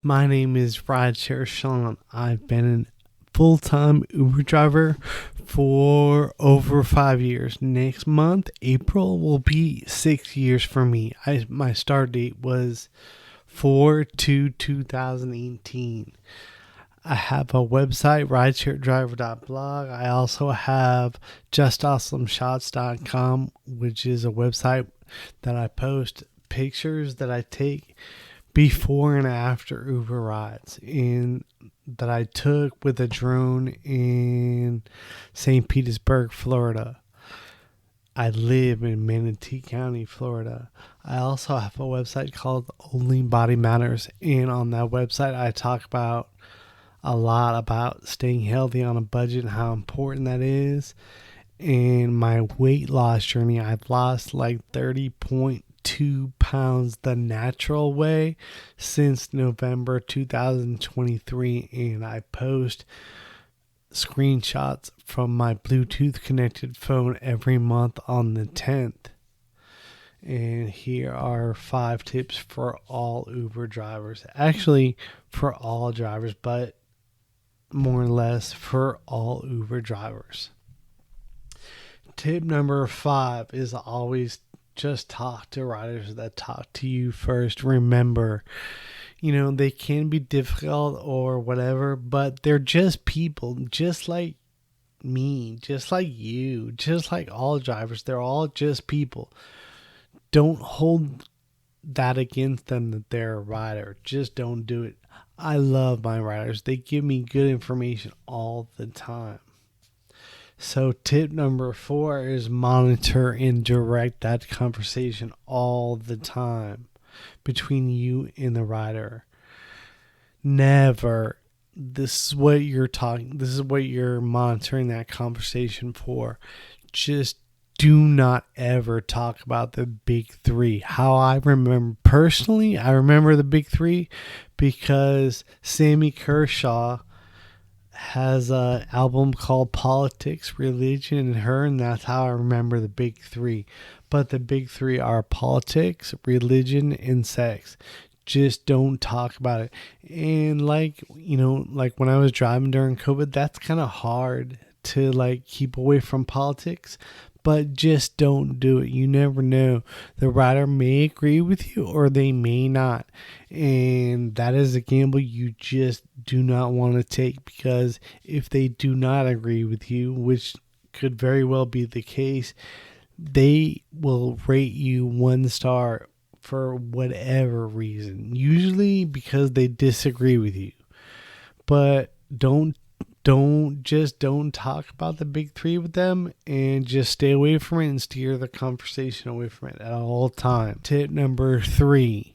My name is Rideshare Sean. I've been a full-time Uber driver for over 5 years. Next month, April, will be 6 years for me. My start date was 4/2/2018. I have a website, ridesharedriver.blog. I also have justawesomeshots.com, which is a website that I post pictures that I take before and after Uber rides, and that I took with a drone in St. Petersburg, Florida. I live in Manatee County, Florida. I also have a website called Only Body Matters, and on that website I talk about a lot about staying healthy on a budget and how important that is. And my weight loss journey, I've lost like 30.2 pounds the natural way since November 2023, and I post screenshots from my Bluetooth connected phone every month on the 10th. And here are 5 tips for all Uber drivers. Actually, for all drivers, but more or less for all Uber drivers. Tip number 5 is always just talk to riders that talk to you first. Remember, they can be difficult or whatever, but they're just people, just like me, just like you, just like all drivers. They're all just people. Don't hold that against them that they're a rider. Just don't do it. I love my riders. They give me good information all the time. So tip number 4 is monitor and direct that conversation all the time between you and the rider. Never. This is what you're monitoring that conversation for. Just do not ever talk about the big 3. How I remember personally, I remember the big 3 because Sammy Kershaw has an album called Politics, Religion, and Her, and that's how I remember the big 3. But the big 3 are politics, religion, and sex. Just don't talk about it. And like when I was driving during COVID, that's kind of hard to keep away from politics, but just don't do it. You never know. The rider may agree with you or they may not. And that is a gamble you just do not want to take, because if they do not agree with you, which could very well be the case, they will rate you 1 star for whatever reason. Usually because they disagree with you. But don't talk about the big 3 with them, and just stay away from it and steer the conversation away from it at all times. Tip number 3.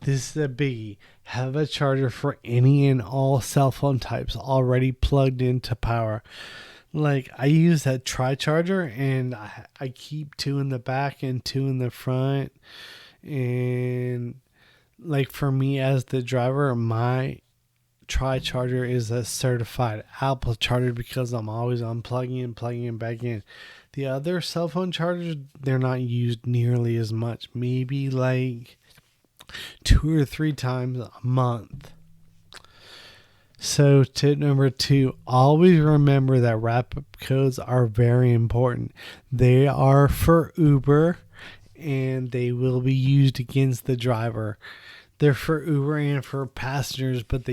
This is a biggie. Have a charger for any and all cell phone types already plugged into power. Like, I use that tri-charger, and I keep 2 in the back and 2 in the front. And for me as the driver, my tri-charger is a certified Apple charger because I'm always unplugging and plugging it back in. The other cell phone chargers, they're not used nearly as much. Maybe 2 or 3 times a month. So tip number 2, always remember that wrap-up codes are very important. They are for Uber, and they will be used against the driver. They're for Uber and for passengers, but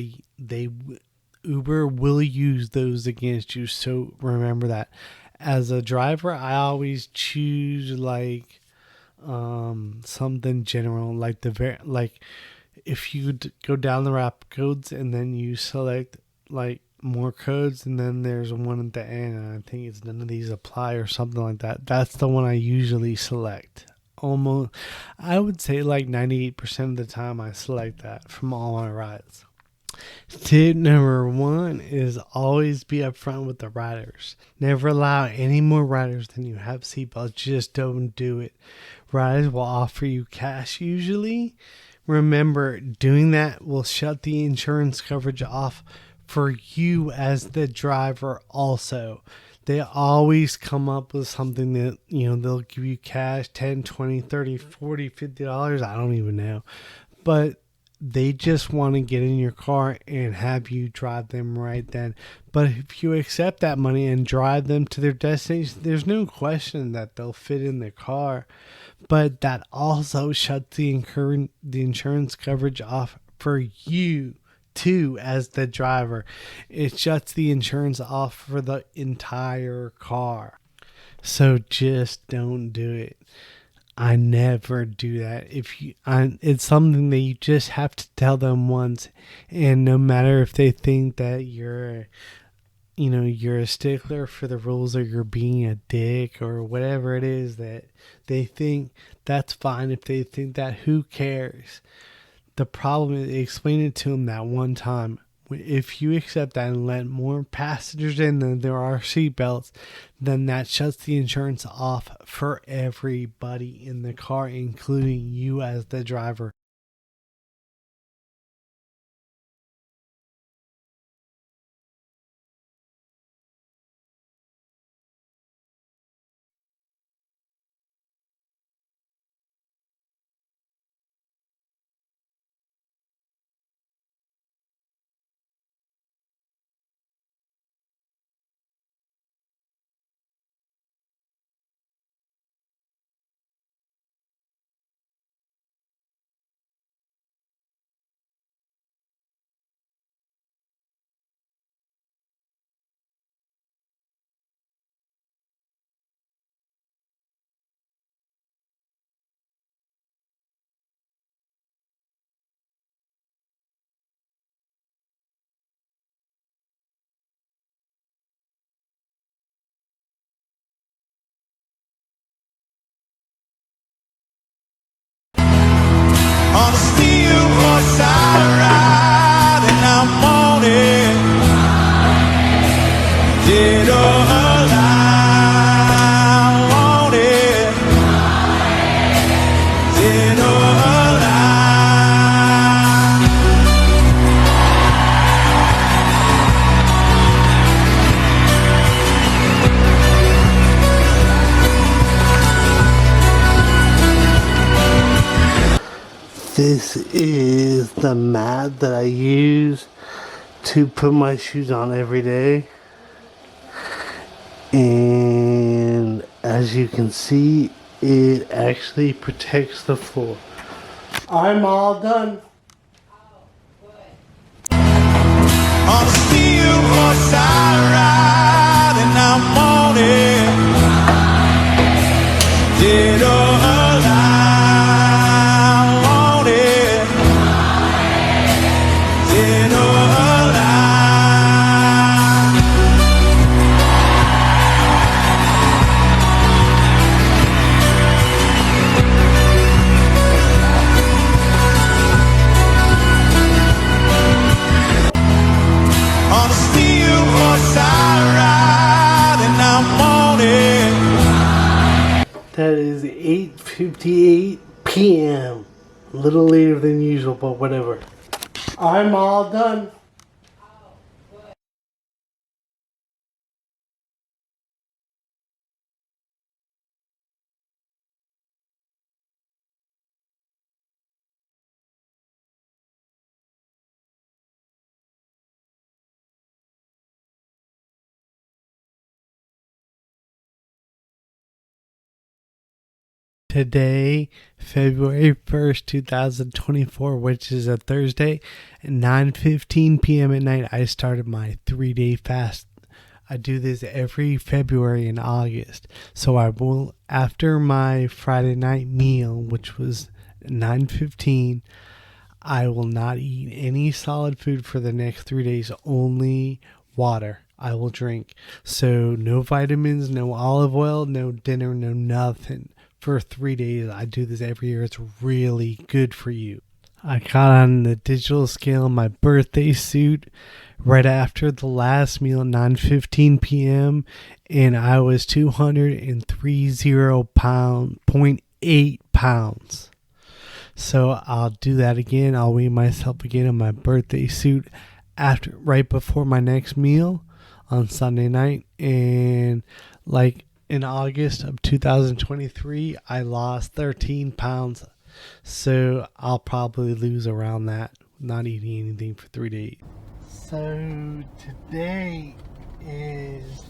Uber will use those against you. So remember that. As a driver, I always choose something general, if you go down the wrap codes and then you select more codes, and then there's one at the end, and I think it's none of these apply or something like that. That's the one I usually select. Almost, I would say 98% of the time I select that from all my rides. Tip number 1 is always be upfront with the riders. Never allow any more riders than you have seatbelts. Just don't do it. Riders will offer you cash usually. Remember, doing that will shut the insurance coverage off for you as the driver also. They always come up with something that, they'll give you cash, $10, $20, $30, $40, $50. I don't even know. But they just want to get in your car and have you drive them right then. But if you accept that money and drive them to their destination, there's no question that they'll fit in the car. But that also shuts the insurance coverage off for you too as the driver. It shuts the insurance off for the entire car. So just don't do it. I never do that. It's something that you just have to tell them once, and no matter if they think that you're a stickler for the rules or you're being a dick or whatever it is that they think, that's fine. If they think that, who cares? The problem is, explain it to them that one time. If you accept that and let more passengers in than there are seatbelts, then that shuts the insurance off for everybody in the car, including you as the driver. On a steel horse I ride, and I'm on it, dead or alive, on it, dead or alive. This is the mat that I use to put my shoes on every day. And as you can see, it actually protects the floor. I'm all done. On a steel horse I ride, and I'm on it, dead or alive, on it, dead or alive. On a steel horse I ride, and I'm on it. That is 8:58 p.m. A little later than usual, but whatever. I'm all done. Today, February 1st, 2024, which is a Thursday, at 9:15 p.m. at night, I started my 3-day fast. I do this every February and August. So I will, after my Friday night meal, which was 9:15, I will not eat any solid food for the next 3 days, only water. I will drink. So no vitamins, no olive oil, no dinner, no nothing. For 3 days. I do this every year. It's really good for you. I got on the digital scale in my birthday suit right after the last meal at 9:15 p.m. and I was 230.8 pounds. So I'll do that again. I'll weigh myself again in my birthday suit right before my next meal on Sunday night. And like in August of 2023, I lost 13 pounds So I'll probably lose around that, not eating anything for 3 days. So today is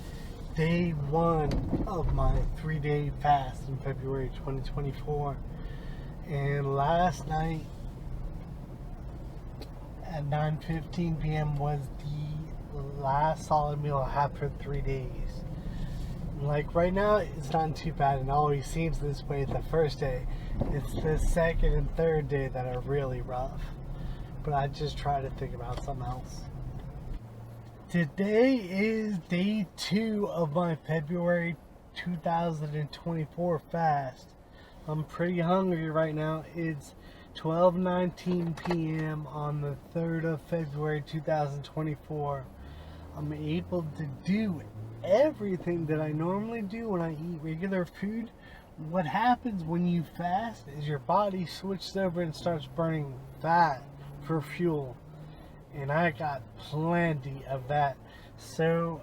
day 1 of my 3-day fast in February 2024. And last night at 9:15 p.m. was the last solid meal I had for 3 days. Like right now, it's not too bad, and it always seems this way the first day. It's the second and third day that are really rough. But I just try to think about something else. Today is day 2 of my February 2024 fast. I'm pretty hungry right now. It's 12:19 p.m. on the 3rd of February 2024. I'm able to do everything that I normally do when I eat regular food. What happens when you fast is your body switches over and starts burning fat for fuel. And I got plenty of that. So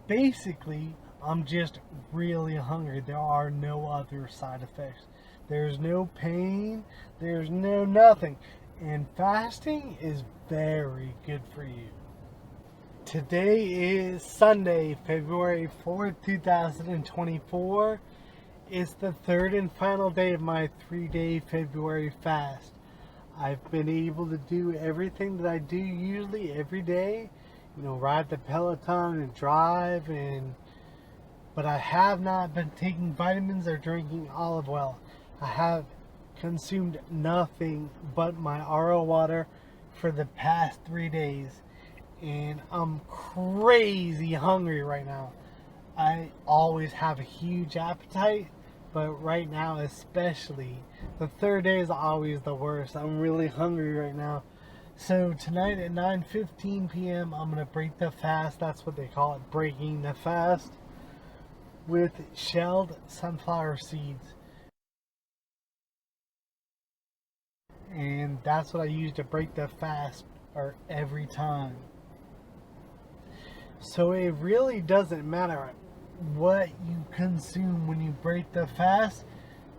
basically, I'm just really hungry. There are no other side effects. There's no pain. There's no nothing. And fasting is very good for you. Today is Sunday, February 4th, 2024. It's the 3rd and final day of my 3-day February fast. I've been able to do everything that I do usually every day. Ride the Peloton and drive, but I have not been taking vitamins or drinking olive oil. I have consumed nothing but my RO water for the past 3 days. And I'm crazy hungry right now. I always have a huge appetite, but right now especially, the 3rd day is always the worst. I'm really hungry right now. So tonight at 9:15 p.m. I'm going to break the fast. That's what they call it, breaking the fast, with shelled sunflower seeds. And that's what I use to break the fast every time. So it really doesn't matter what you consume when you break the fast.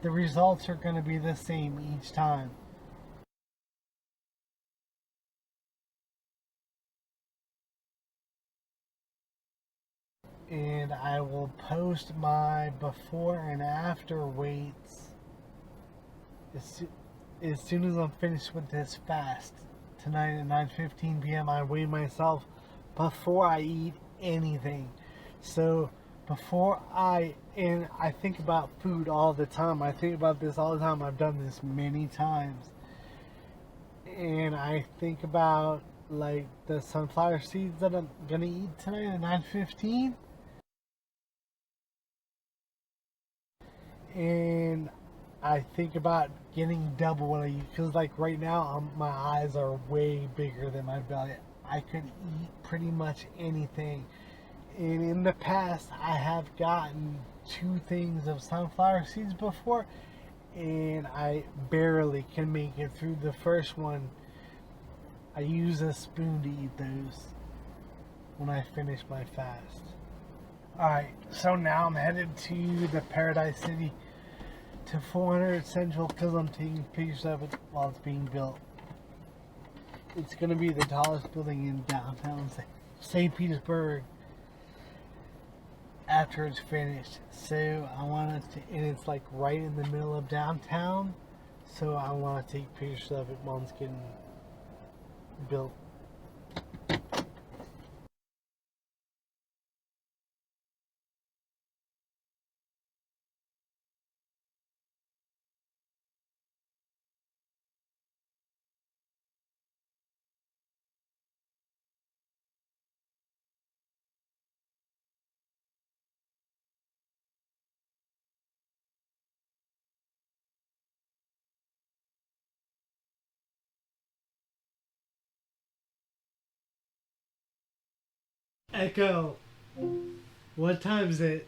The results are going to be the same each time. And I will post my before and after weights as soon as I'm finished with this fast. Tonight at 9:15 p.m. I weigh myself before I eat anything. So I think about food all the time. I think about this all the time. I've done this many times. And I think about like the sunflower seeds that I'm gonna eat tonight at 9:15. And I think about getting double what I eat, because like right now my eyes are way bigger than my belly. I could eat pretty much anything. And in the past, I have gotten 2 things of sunflower seeds before, and I barely can make it through the first one. I use a spoon to eat those when I finish my fast. Alright, so now I'm headed to the Paradise City, to 400 Central, because I'm taking pictures of it while it's being built. It's going to be the tallest building in downtown St. Petersburg after it's finished. So I want to, and it's like right in the middle of downtown, so I want to take pictures of it while it's getting built. Echo, what time is it?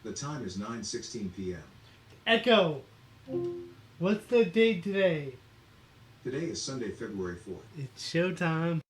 The time is 9:16 p.m. Echo, what's the date today? Today is Sunday, February 4th. It's showtime.